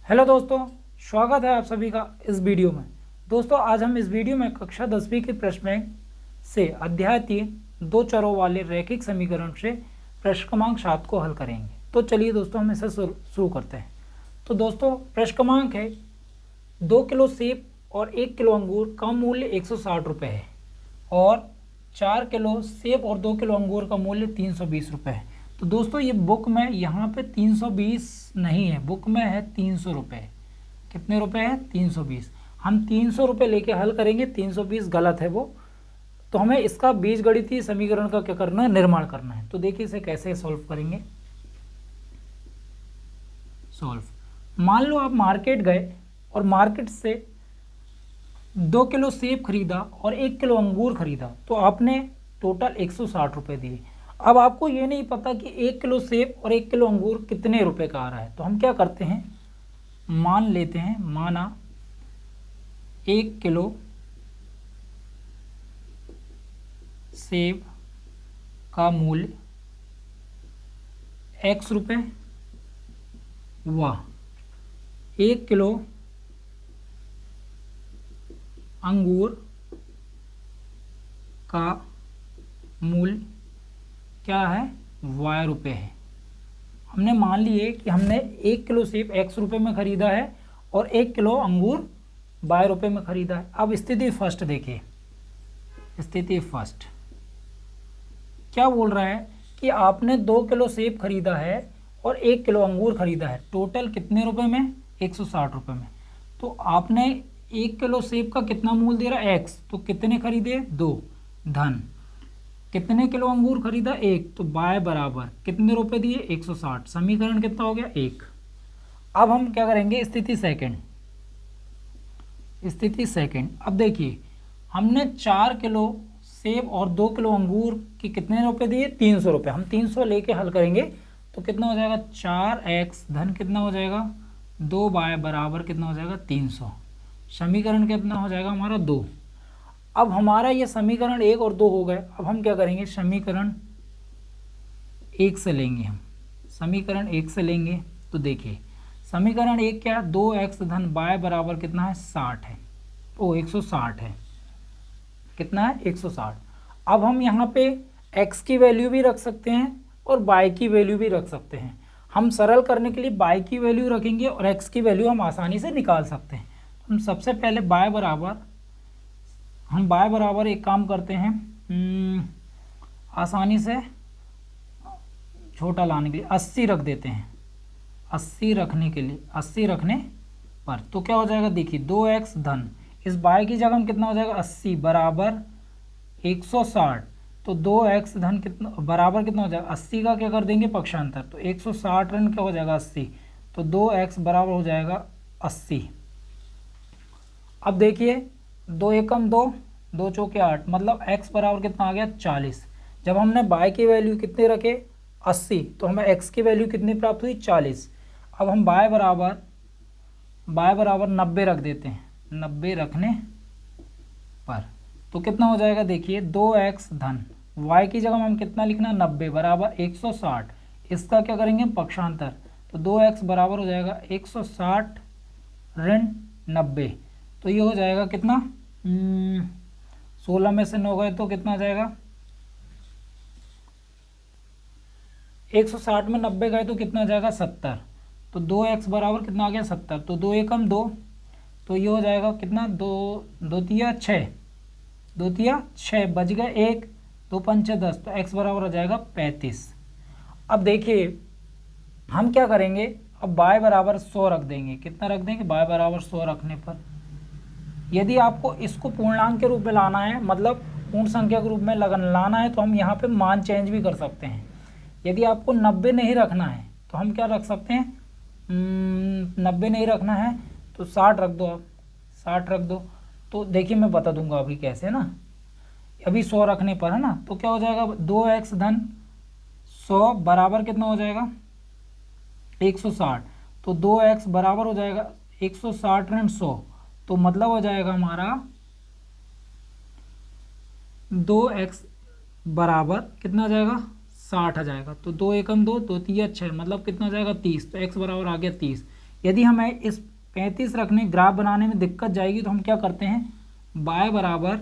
Hello दोस्तों, स्वागत है आप सभी का इस वीडियो में। दोस्तों आज हम इस वीडियो में कक्षा 10वीं के प्रश्न बैंक से अध्याय 3 दो चरों वाले रैखिक समीकरण से प्रश्न क्रमांक 7 को हल करेंगे। तो चलिए दोस्तों हम इसे शुरू करते हैं। तो दोस्तों प्रश्न क्रमांक है 2 किलो सेब और 1 किलो अंगूर का मूल्य 160 रुपये है और 4 किलो सेब और 2 किलो अंगूर का मूल्य 320 रुपये है। तो दोस्तों ये बुक में यहाँ पे 320 नहीं है, बुक में है 300 रुपये। कितने रुपए है? 320। हम 300 रुपये लेके हल करेंगे, 320 गलत है वो। तो हमें इसका बीजगणितीय समीकरण का क्या करना है? निर्माण करना है। तो देखिए इसे कैसे सॉल्व करेंगे। सॉल्व। मान लो आप मार्केट गए और मार्केट से 2 किलो सेब खरीदा और 1 किलो अंगूर खरीदा, तो आपने टोटल 160 रुपये दिए। अब आपको ये नहीं पता कि 1 किलो सेब और 1 किलो अंगूर कितने रुपए का आ रहा है। तो हम क्या करते हैं, मान लेते हैं, माना 1 किलो सेब का मूल्य x रुपये व 1 किलो अंगूर का मूल्य क्या है? y रुपये है। हमने मान लिए कि हमने 1 किलो सेब x रुपये में ख़रीदा है और 1 किलो अंगूर y रुपये में ख़रीदा है। अब स्थिति फर्स्ट देखिए, स्थिति फर्स्ट क्या बोल रहा है कि आपने 2 किलो सेब खरीदा है और 1 किलो अंगूर खरीदा है। टोटल कितने रुपए में? 160 रुपये में। तो आपने 1 किलो सेब का कितना मूल्य दे रहा है? x। तो कितने खरीदे? 2 धन कितने किलो अंगूर खरीदा? 1। तो y बराबर कितने रुपए दिए? 160। समीकरण कितना हो गया? 1। अब हम क्या करेंगे, स्थिति सेकंड। स्थिति सेकंड, अब देखिए हमने 4 किलो सेब और 2 किलो अंगूर के कितने रुपए दिए? 300 रुपये। हम 300 लेके हल करेंगे तो कितना हो जाएगा? 4x धन कितना हो जाएगा? 2y बराबर कितना हो जाएगा? 300। समीकरण कितना हो जाएगा हमारा? 2। अब हमारा ये समीकरण 1 और 2 हो गए। अब हम क्या करेंगे, समीकरण 1 से लेंगे। हम समीकरण 1 से लेंगे तो देखिए समीकरण 1 क्या है? 2x धन y बराबर कितना है? 60 है। ओ 160 है। कितना है? 160। अब हम यहाँ पे x की वैल्यू भी रख सकते हैं और y की वैल्यू भी रख सकते हैं। हम सरल करने के लिए y की वैल्यू रखेंगे और x की वैल्यू हम आसानी से निकाल सकते हैं। हम सबसे पहले y बराबर एक काम करते हैं, आसानी से छोटा लाने के लिए 80 रख देते हैं। 80 रखने के लिए 80 रखने पर तो क्या हो जाएगा? देखिए 2x धन इस y की जगह में कितना हो जाएगा? 80 बराबर 160। तो 2x धन कितना बराबर कितना हो जाएगा? 80 का क्या कर देंगे? पक्षांतर। तो 160 रन क्या हो जाएगा? 80। तो 2x बराबर हो जाएगा 80। अब देखिए 2 एकम 2, 2 चौके 8, मतलब x बराबर कितना आ गया? 40। जब हमने y की वैल्यू कितने रखे? 80, तो हमें x की वैल्यू कितनी प्राप्त हुई? 40। अब हम y बराबर 90 रख देते हैं। 90 रखने पर तो कितना हो जाएगा? देखिए 2x धन y की जगह में हम कितना लिखना? 90 बराबर 160। इसका क्या करेंगे? पक्षांतर। तो 2x बराबर हो जाएगा 160 ऋण 90। तो ये हो जाएगा कितना? 16 में से 9 गए तो कितना आ जाएगा? 160 में 90 गए तो कितना आ जाएगा? 70। तो 2x बराबर कितना आ गया? 70। तो 2 एकम 2, तो ये हो जाएगा कितना? 2 तिया 6, 2 तिया 6 बच गए 1, 2 पंचे 10। तो x बराबर हो जाएगा 35। अब देखिए हम क्या करेंगे, अब y बराबर 100 रख देंगे। कितना रख देंगे? y बराबर 100 रखने पर यदि आपको इसको पूर्णांक के रूप में लाना है, मतलब पूर्ण संख्या के रूप में लाना है, तो हम यहाँ पे मान चेंज भी कर सकते हैं। यदि आपको 90 नहीं रखना है तो हम क्या रख सकते हैं, 90 नहीं रखना है तो 60 रख दो। आप 60 रख दो। तो देखिए मैं बता दूंगा अभी कैसे ना, अभी 100 रखने पर है ना। तो क्या हो जाएगा? 2x धन 100 बराबर कितना हो जाएगा? 160। तो 2x बराबर हो जाएगा 160 ऋण 100। तो मतलब हो जाएगा हमारा 2x बराबर कितना आ जाएगा? 60 आ जाएगा। तो 2 एकम 2, 2 तिया 6, मतलब कितना आ जाएगा? 30। तो x बराबर आ गया 30। यदि हमें इस 35 रखने ग्राफ बनाने में दिक्कत जाएगी तो हम क्या करते हैं, y बराबर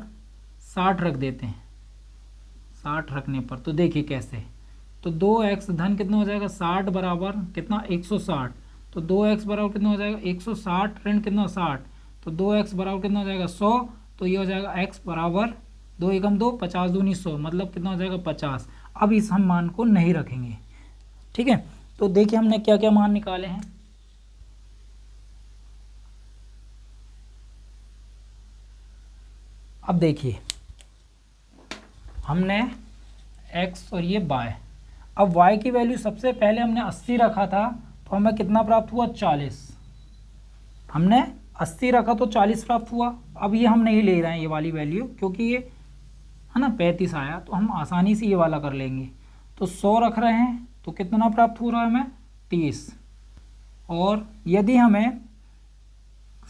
60 रख देते हैं। 60 रखने पर तो देखिए कैसे, तो 2x धन कितना हो जाएगा, 60 बराबर कितना 160, तो 2x बराबर कितना हो जाएगा 160 ऋण कितना 60, तो 2x बराबर कितना हो जाएगा 100, तो ये हो जाएगा x बराबर 2 एकम 2, 50 दूनी 100, मतलब कितना हो जाएगा 50। अब इस हम मान को नहीं रखेंगे, ठीक है। तो देखिए हमने क्या क्या मान निकाले हैं। अब देखिए हमने x और ये y, अब y की वैल्यू सबसे पहले हमने 80 रखा था तो हमें कितना प्राप्त हुआ 40, हमने 80 रखा तो 40 प्राप्त हुआ। अब ये हम नहीं ले रहे हैं ये वाली वैल्यू, क्योंकि ये है ना 35 आया तो हम आसानी से ये वाला कर लेंगे। तो 100 रख रहे हैं तो कितना प्राप्त हो रहा है हमें 30, और यदि हमें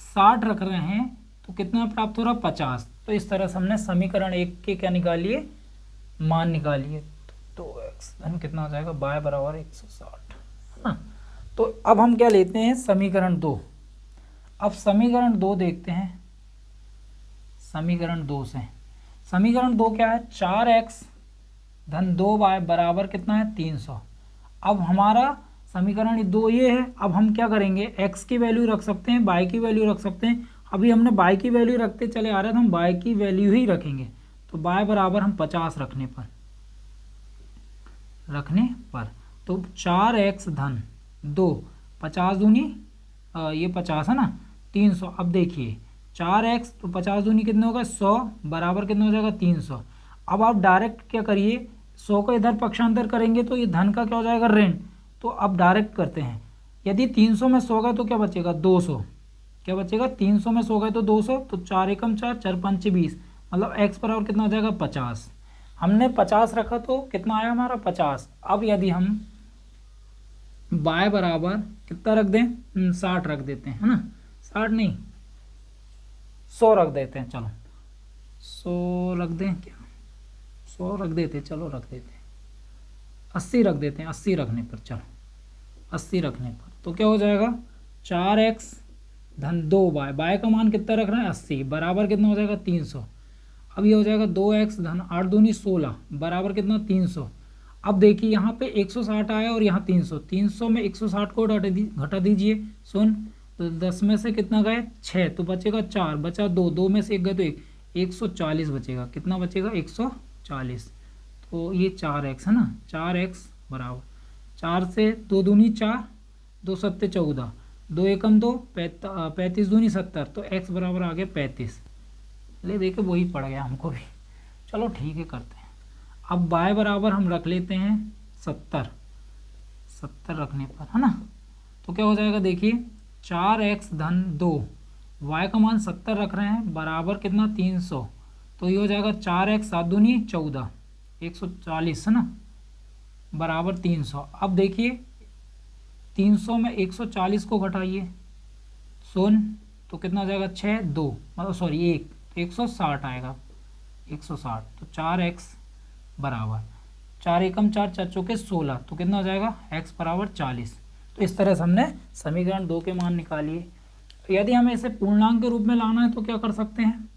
60 रख रहे हैं तो कितना प्राप्त हो रहा है 50। तो इस तरह से हमने समीकरण 1 के क्या निकालिए, मान निकालिए। तो x धन कितना हो जाएगा, y बराबर 160, है ना। तो अब हम क्या लेते हैं, समीकरण 2। अब समीकरण 2 देखते हैं, समीकरण 2 से, समीकरण 2 क्या है, 4x धन 2y बराबर कितना है 300। अब हमारा समीकरण 2 ये है। अब हम क्या करेंगे, x की वैल्यू रख सकते हैं, y की वैल्यू रख सकते हैं। अभी हमने y की वैल्यू रखते चले आ रहे हैं तो हम y की वैल्यू ही रखेंगे। तो y बराबर हम 50 रखने पर तो 4x धन 2, 50 दूनी ये 50 है ना 300। अब देखिए 4x तो 50 दूनी कितने होगा 100 बराबर कितना हो जाएगा 300। अब आप डायरेक्ट क्या करिए, 100 का इधर पक्षांतर करेंगे तो ये धन का क्या हो जाएगा ऋण। तो अब डायरेक्ट करते हैं, यदि 300 में 100 गए तो क्या बचेगा 200, क्या बचेगा 300 में 100 गए तो 200, तो 4 एकम 4, 4 पंचे 20, मतलब x बराबर कितना हो जाएगा 50। हमने 50 रखा तो कितना आया हमारा 50। अब यदि हम y बराबर कितना रख दें 60 रख देते हैं, है ना, 60 नहीं 100 रख देते हैं, चलो 100 रख दें, क्या 100 रख देते, चलो रख देते हैं 80 रख देते हैं, 80 रखने पर, चलो 80 रखने पर तो क्या हो जाएगा 4x धन 2y, y का मान कितना रख रहे हैं 80 बराबर कितना हो जाएगा 300। अब ये हो जाएगा 2x धन 8 दूनी 16 बराबर कितना 300। अब देखिए यहाँ पे 160 आया और यहाँ 300, 300 में 160 को घटा दीजिए सुन, तो 10 में से कितना गए 6, तो बचेगा 4, बचा 2, 2 में से 1 गए तो 1, 140 बचेगा, कितना बचेगा 140। तो ये 4x है ना, 4x बराबर 4 से 2 दूनी 4, 2 सत्ते 14, 2 एकम 2, 35 दूनी 70, तो x बराबर आ गया 35। ले देखे वही पड़ गया हमको भी, चलो ठीक है करते हैं। अब y बराबर हम रख लेते हैं 70, 70 रखने पर, है ना, तो क्या हो जाएगा देखिए 4x धन 2, y का मान 70 रख रहे हैं बराबर कितना 300, तो ये हो जाएगा 4x 7 दूनी 14, 140 है ना बराबर 300। अब देखिए 300 में 140 को घटाइए सुन, तो कितना हो जाएगा 6, 2 मतलब सॉरी 1, 160 आएगा 160। तो 4x बराबर 4 एकम 4, 4 चौके 16, तो कितना हो जाएगा x बराबर 40। तो इस तरह से हमने समीकरण 2 के मान निकालिए। यदि हमें इसे पूर्णांक के रूप में लाना है तो क्या कर सकते हैं,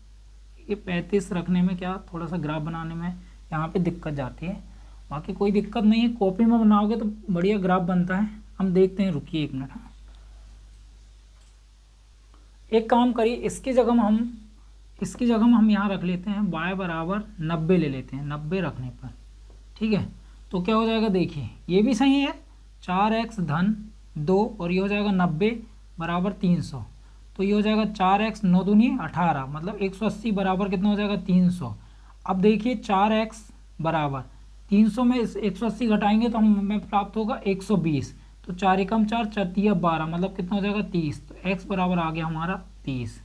ये 35 रखने में क्या थोड़ा सा ग्राफ बनाने में यहाँ पे दिक्कत जाती है, बाकी कोई दिक्कत नहीं है, कॉपी में बनाओगे तो बढ़िया ग्राफ बनता है। हम देखते हैं, रुकिए 1 मिनट। एक काम करिए, इसकी जगह हम यहाँ रख लेते हैं y बराबर 90 ले लेते हैं, 90 रखने पर, ठीक है। तो क्या हो जाएगा देखिए ये भी सही है, 4x धन 2 और ये हो जाएगा 90 बराबर 300, तो ये हो जाएगा 4x 9 दूनी 18, मतलब 180 बराबर कितना हो जाएगा 300। अब देखिए 4x बराबर 300 में 180 घटाएंगे तो हमें प्राप्त होगा 120, तो 4 एकम 4, 4 तिया 12, मतलब कितना हो जाएगा 30, तो x बराबर आ गया हमारा 30।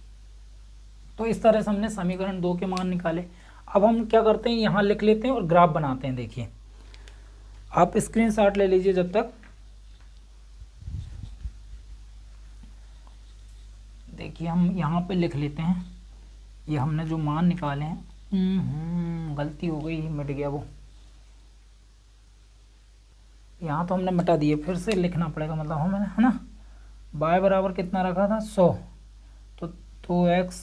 तो इस तरह से हमने समीकरण 2 के मान निकाले। अब हम क्या करते हैं, यहाँ लिख लेते हैं और ग्राफ बनाते हैं। देखिए आप स्क्रीनशॉट ले लीजिए जब तक। देखिए हम यहाँ पे लिख लेते हैं, ये हमने जो मान निकाले हैं, गलती हो गई मिट गया वो, यहाँ तो हमने मिटा दिए, फिर से लिखना पड़ेगा मतलब हमें, है ना। y बराबर कितना रखा था 100, तो 2x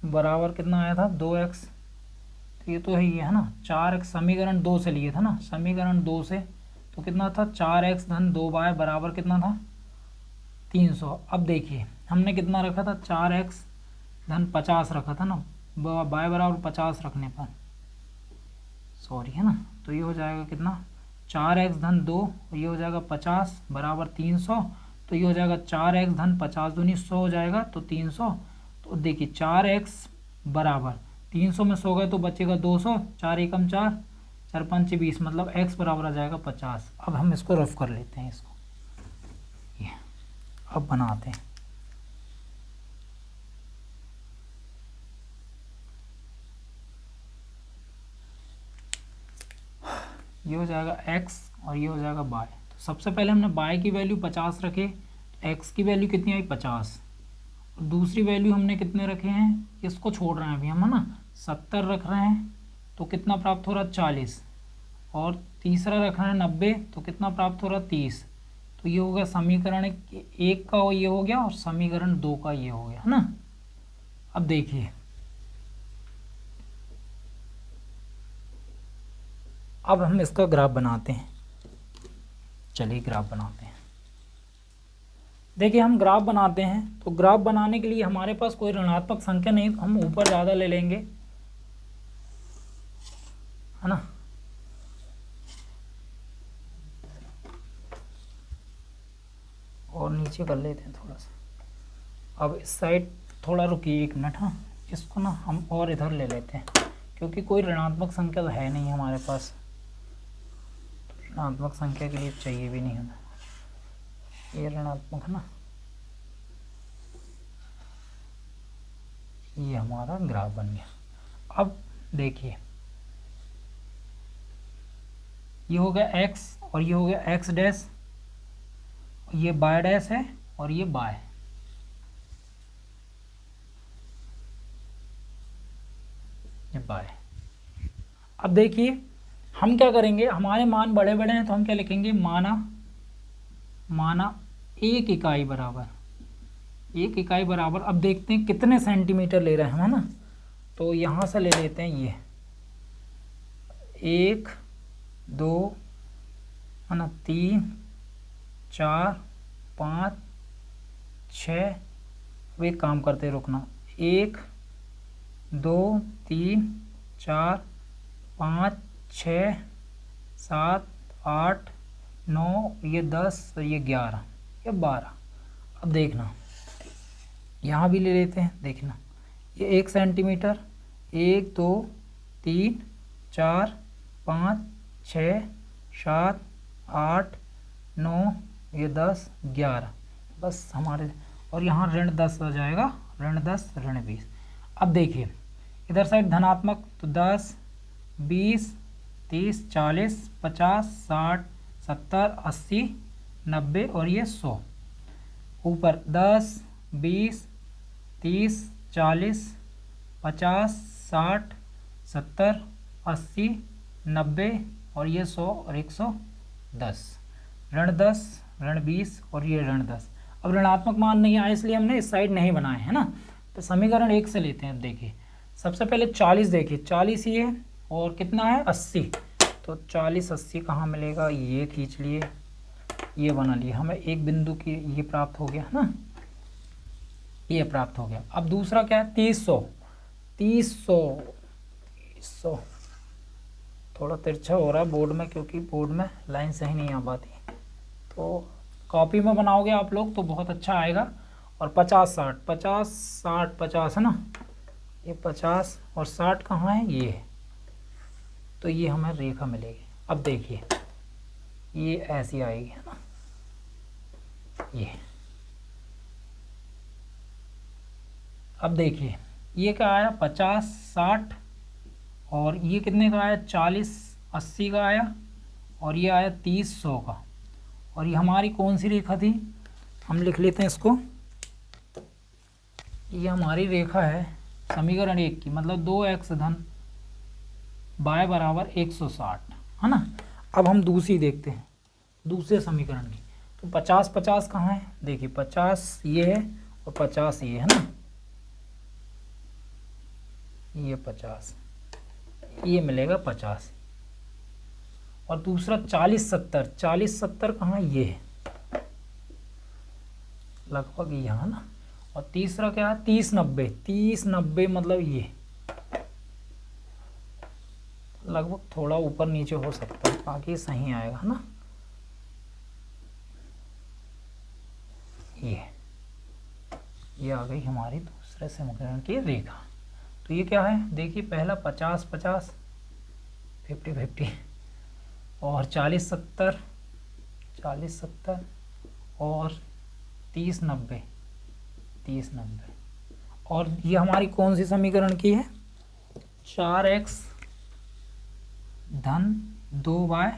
बराबर कितना आया था 2x, तो ये तो है ना 4x, समीकरण 2 से लिए था ना, समीकरण 2 से, तो कितना था 4x धन 2y बराबर कितना था 300। अब देखिए हमने कितना रखा था 4x धन 50 रखा था ना, y बराबर 50 रखने पर, सॉरी है ना, तो ये हो जाएगा कितना 4x धन 2, ये हो जाएगा 50 बराबर 300, तो ये हो जाएगा 4x धन 50 दूनी 100 हो जाएगा, तो 300। तो देखिए 4x बराबर 300 में 100 गए तो बचेगा 200, 4 एकम 4, 4 पंच 20, मतलब x बराबर आ जाएगा 50। अब हम इसको रफ कर लेते हैं, इसको ये अब बनाते हैं। ये हो जाएगा x और ये हो जाएगा y। तो सबसे पहले हमने y की वैल्यू 50 रखे, x की वैल्यू कितनी आई 50, और दूसरी वैल्यू हमने कितने रखे हैं, इसको छोड़ रहे हैं अभी हम, है ना 70 रख रहे हैं, तो कितना प्राप्त हो रहा है 40, और तीसरा रख रहे हैं 90, तो कितना प्राप्त हो रहा है 30। तो ये हो गया समीकरण 1 का ये हो गया, और समीकरण 2 का ये हो गया, है ना। अब देखिए अब हम इसका ग्राफ बनाते हैं, चलिए ग्राफ बनाते हैं। देखिए हम ग्राफ बनाते हैं, तो ग्राफ बनाने के लिए हमारे पास कोई ऋणात्मक संख्या नहीं, तो हम ऊपर ज़्यादा ले लेंगे, है ना। और नीचे कर लेते हैं थोड़ा सा। अब इस साइड थोड़ा रुकिए 1 मिनट, हाँ इसको ना हम और इधर ले लेते हैं, क्योंकि कोई ऋणात्मक संख्या तो है नहीं हमारे पास, ऋणात्मक संख्या के लिए चाहिए भी नहीं हमें, ये ऋणात्मक है ना। ये हमारा ग्राफ बन गया। अब देखिए ये हो गया x और ये हो गया x डैश, ये y डैश है और ये y, ये y। अब देखिए हम क्या करेंगे, हमारे मान बड़े बड़े हैं तो हम क्या लिखेंगे, माना 1 इकाई बराबर, 1 इकाई बराबर। अब देखते हैं कितने सेंटीमीटर ले रहे हैं हम, है ना। तो यहाँ से ले लेते हैं ये 1 2 है ना, 3 4 5 6। अब एक काम करते रुकना, 1 2 3 4 5 6 7 8 9, ये 10 और ये 11, ये 12। अब देखना यहाँ भी ले लेते हैं, देखना ये 1 सेंटीमीटर, 1 2 3 4 5 6 7 8 9, ये 10 11, बस हमारे, और यहाँ ऋण 10 आ जाएगा, ऋण 10 ऋण 20। अब देखिए इधर साइड धनात्मक, तो 10 20 30 40 50 60 70 80 90 और ये 100। ऊपर 10 20 30 40 50 60 70 80 90 और ये 100 और 110, ऋण 10 ऋण 20 और ये ऋण 10। अब ऋणात्मक मान नहीं आया इसलिए हमने इस साइड नहीं बनाए, है ना। तो समीकरण 1 से लेते हैं। अब देखिए सबसे पहले 40, देखिए 40 ये और कितना है 80, तो 40 80 कहाँ मिलेगा, ये खींच लिए, ये बना लिए, हमें एक बिंदु की ये प्राप्त हो गया, है ना, ये प्राप्त हो गया। अब दूसरा क्या है 300 थोड़ा तिरछा हो रहा है बोर्ड में, क्योंकि बोर्ड में लाइन सही नहीं आ पाती, तो कॉपी में बनाओगे आप लोग तो बहुत अच्छा आएगा। और 50 60 50 है ना, ये 50 और 60 कहाँ है, ये है, तो ये हमें रेखा मिलेगी। अब देखिए ये ऐसी आएगी, है ना, ये। अब देखिए ये क्या आया 50 60, और ये कितने का आया 40 80 का आया, और ये आया 30 100 का। और ये हमारी कौन सी रेखा थी, हम लिख लेते हैं इसको, ये हमारी रेखा है समीकरण 1 की, मतलब 2x धन y बराबर 160, है ना। अब हम दूसरी देखते हैं, दूसरे समीकरण की। तो 50-50 कहाँ है, देखिए 50 ये है और 50 ये है ना, ये 50, ये मिलेगा 50। और दूसरा 40-70, 40-70 कहाँ, ये है लगभग यहाँ ना। और तीसरा क्या है, 30-90, 30-90 मतलब ये लगभग थोड़ा ऊपर नीचे हो सकता है, बाकी सही आएगा ना। ये आ गई हमारी दूसरे समीकरण की रेखा। तो ये क्या है, देखिए पहला 50-50, 50-50, और 40-70, 40-70, और 30-90, 30-90। और ये हमारी कौन सी समीकरण की है, 4x धन 2y,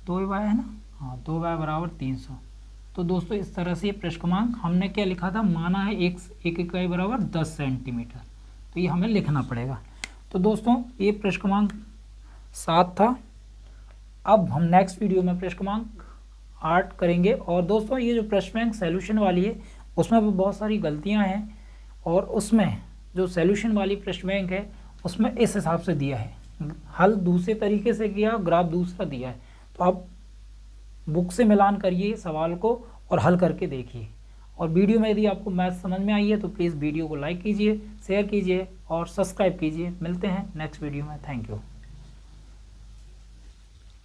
2y है ना, हाँ 2y बराबर 300। तो दोस्तों इस तरह से ये पृष्ठ क्रमांक हमने क्या लिखा था, माना है एक इकाई बराबर 10 सेंटीमीटर, तो ये हमें लिखना पड़ेगा। तो दोस्तों ये पृष्ठ क्रमांक 7 था। अब हम नेक्स्ट वीडियो में पृष्ठ क्रमांक 8 करेंगे। और दोस्तों ये जो पृष्ठ बैंक सॉल्यूशन वाली है उसमें भी बहुत सारी गलतियां हैं, और उसमें जो सॉल्यूशन वाली पृष्ठ बैंक है उसमें इस हिसाब से दिया है, हल दूसरे तरीके से किया, ग्राफ दूसरा दिया है। तो आप बुक से मिलान करिए सवाल को और हल करके देखिए। और वीडियो में यदि आपको मैथ समझ में आई है तो प्लीज़ वीडियो को लाइक कीजिए, शेयर कीजिए और सब्सक्राइब कीजिए। मिलते हैं नेक्स्ट वीडियो में। Thank you.